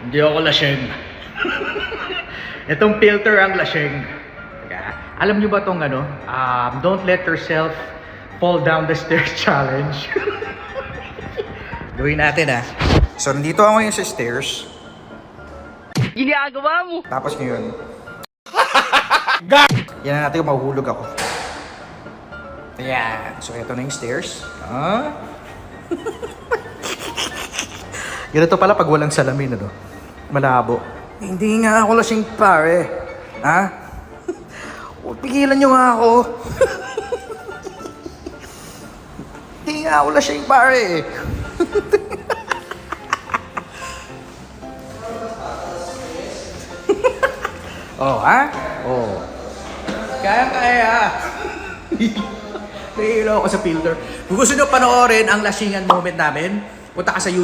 Hindi ako laseng. Itong filter ang laseng. Alam nyo ba itong don't let yourself fall down the stairs challenge? Gawin natin So, nandito ako ngayon sa stairs. Ginagawa mo! Tapos ngayon, yan na natin kung mahuhulog ako. Ayan. So, ito na yung stairs. Ganito pala pag walang salamin, malabo. Hindi nga ako lasing, pare. Pigilan nyo nga ako. Hindi nga ako lasing, pare. Kaya. Nahihilo ako sa filter. Kung gusto nyo panoorin ang lasingan moment namin, punta ka sa YouTube.